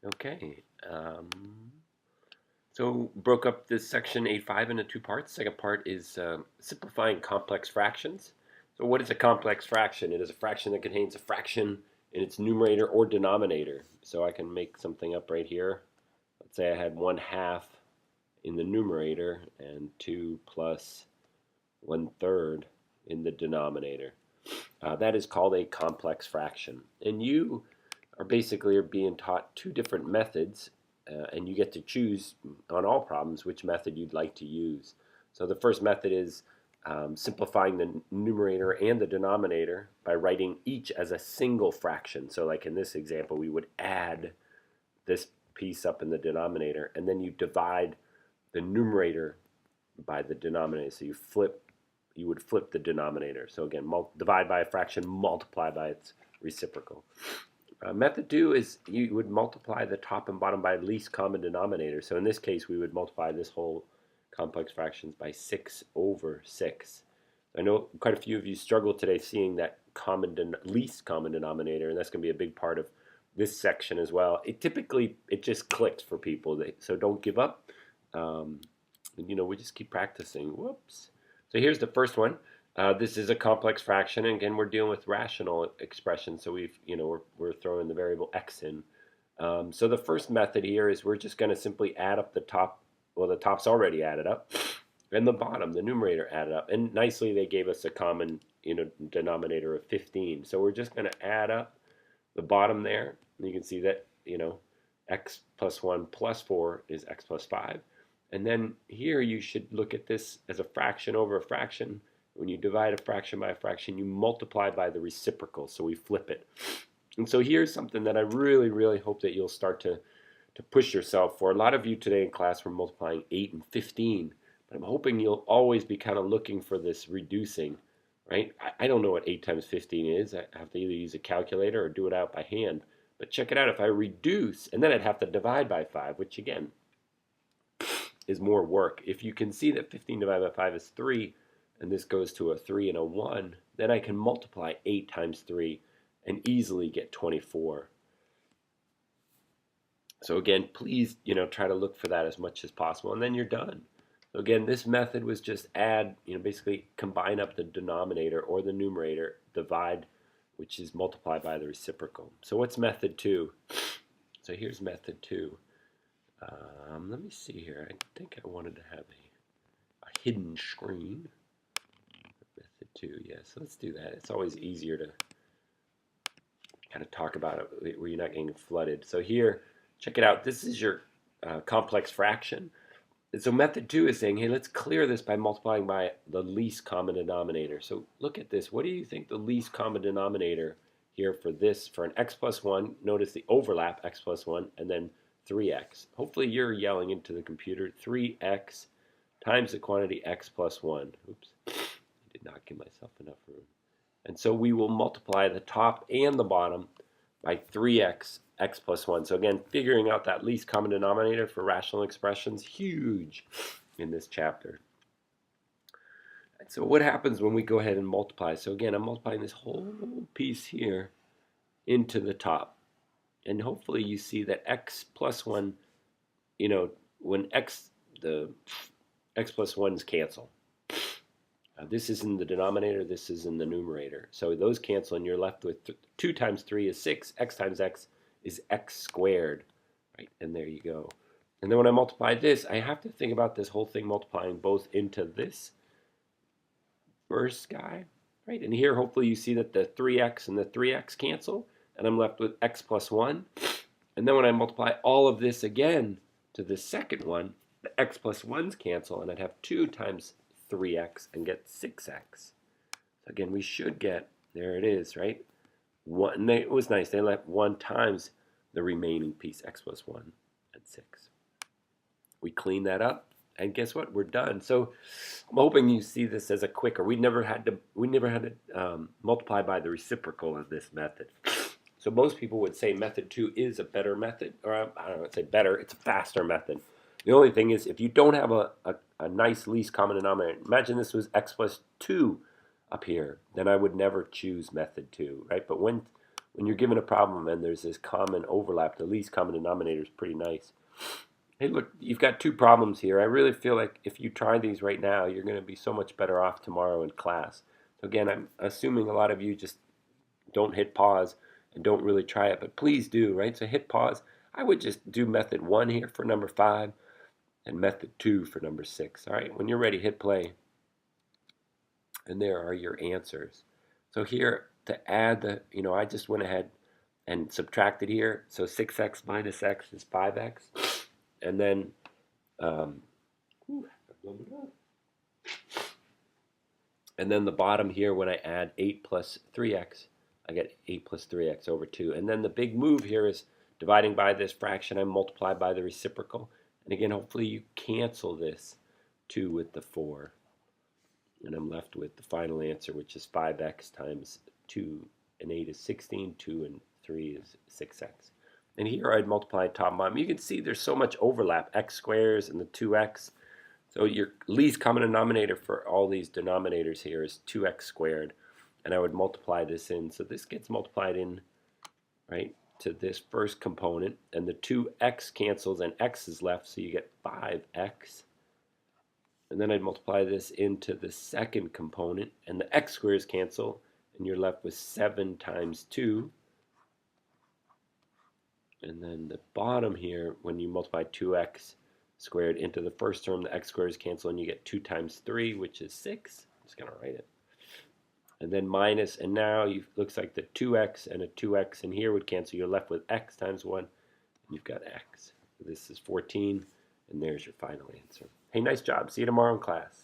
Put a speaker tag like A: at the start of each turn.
A: Okay. So broke up this section 8.5 into two parts. Second part is simplifying complex fractions. So what is a complex fraction? It is a fraction that contains a fraction in its numerator or denominator. So I can make something up right here. Let's say I had 1/2 in the numerator and 2 plus 1/3 in the denominator. That is called a complex fraction. And you are being taught two different methods, and you get to choose on all problems which method you'd like to use. So the first method is simplifying the numerator and the denominator by writing each as a single fraction. So like in this example, we would add this piece up in the denominator, and then you divide the numerator by the denominator. So you would flip the denominator. So again, divide by a fraction, multiply by its reciprocal. Method 2 is you would multiply the top and bottom by least common denominator. So in this case, we would multiply this whole complex fractions by 6/6. I know quite a few of you struggle today seeing that least common denominator, and that's going to be a big part of this section as well. It just clicks for people, so don't give up. We just keep practicing. Whoops. So here's the first one. This is a complex fraction, and again, we're dealing with rational expressions, so we're throwing the variable x in. So the first method here is we're just going to simply add up the top. Well, the top's already added up, and the bottom, the numerator, added up. And nicely, they gave us a common denominator of 15. So we're just going to add up the bottom there. And you can see that x plus 1 plus 4 is x plus 5. And then here you should look at this as a fraction over a fraction. When you divide a fraction by a fraction, you multiply by the reciprocal, so we flip it. And so here's something that I really, really hope that you'll start to push yourself for. A lot of you today in class were multiplying 8 and 15, but I'm hoping you'll always be kind of looking for this reducing, right? I don't know what 8 times 15 is. I have to either use a calculator or do it out by hand. But check it out. If I reduce, and then I'd have to divide by 5, which again is more work. If you can see that 15 divided by 5 is 3, and this goes to a 3 and a 1, then I can multiply 8 times 3 and easily get 24. So again, please, try to look for that as much as possible, and then you're done. So again, this method was just add, basically combine up the denominator or the numerator, divide, which is multiply by the reciprocal. So what's method 2? So here's method 2. Let me see here. I think I wanted to have a hidden screen. Method 2, yeah, so let's do that. It's always easier to kind of talk about it where you're not getting flooded. So here, check it out. This is your complex fraction. And so method 2 is saying, hey, let's clear this by multiplying by the least common denominator. So look at this. What do you think the least common denominator here for this, for an x plus 1, notice the overlap, x plus 1, and then 3x. Hopefully you're yelling into the computer, 3x times the quantity x plus 1. Oops, I did not give myself enough room. And so we will multiply the top and the bottom by 3x, x plus 1. So again, figuring out that least common denominator for rational expressions, huge in this chapter. And so what happens when we go ahead and multiply? So again, I'm multiplying this whole piece here into the top. And hopefully you see that x plus 1, when the x plus 1's cancel. This is in the denominator, this is in the numerator. So those cancel and you're left with 2 times 3 is 6, x times x is x squared, right? And there you go. And then when I multiply this, I have to think about this whole thing multiplying both into this first guy, right? And here hopefully you see that the 3x and the 3x cancel, and I'm left with x plus 1. And then when I multiply all of this again to the second one, the x plus 1's cancel, and I'd have 2 times 3x and get 6x. So again, we should get, there it is, right? It was nice. They left 1 times the remaining piece, x plus 1 and 6. We clean that up, and guess what? We're done. So I'm hoping you see this as a quicker. We never had to multiply by the reciprocal of this method. So most people would say method 2 is a better method, or I don't know, say better, it's a faster method. The only thing is if you don't have a nice least common denominator, imagine this was x plus 2 up here, then I would never choose method 2, right? But when you're given a problem and there's this common overlap, the least common denominator is pretty nice. Hey, look, you've got two problems here. I really feel like if you try these right now, you're going to be so much better off tomorrow in class. So again, I'm assuming a lot of you just don't hit pause and don't really try it, but please do, right? So hit pause. I would just do method 1 here for number 5 and method 2 for number 6. All right, when you're ready, hit play. And there are your answers. So here, to add the, I just went ahead and subtracted here. So 6x minus x is 5x. And then, the bottom here, when I add 8 plus 3x, I get 8 plus 3x over 2. And then the big move here is dividing by this fraction. I multiply by the reciprocal. And again, hopefully you cancel this 2 with the 4. And I'm left with the final answer, which is 5x times 2 and 8 is 16, 2 and 3 is 6x. And here I'd multiply top and bottom. You can see there's so much overlap, x squares and the 2x. So your least common denominator for all these denominators here is 2x squared. And I would multiply this in. So this gets multiplied in, right, to this first component. And the 2x cancels and x is left, so you get 5x. And then I'd multiply this into the second component, and the x squares cancel, and you're left with 7 times 2. And then the bottom here, when you multiply 2x squared into the first term, the x squares cancel, and you get 2 times 3, which is 6. I'm just going to write it. And then minus, and now it looks like the 2x and a 2x in here would cancel. You're left with x times 1, and you've got x. This is 14, and there's your final answer. Hey, nice job. See you tomorrow in class.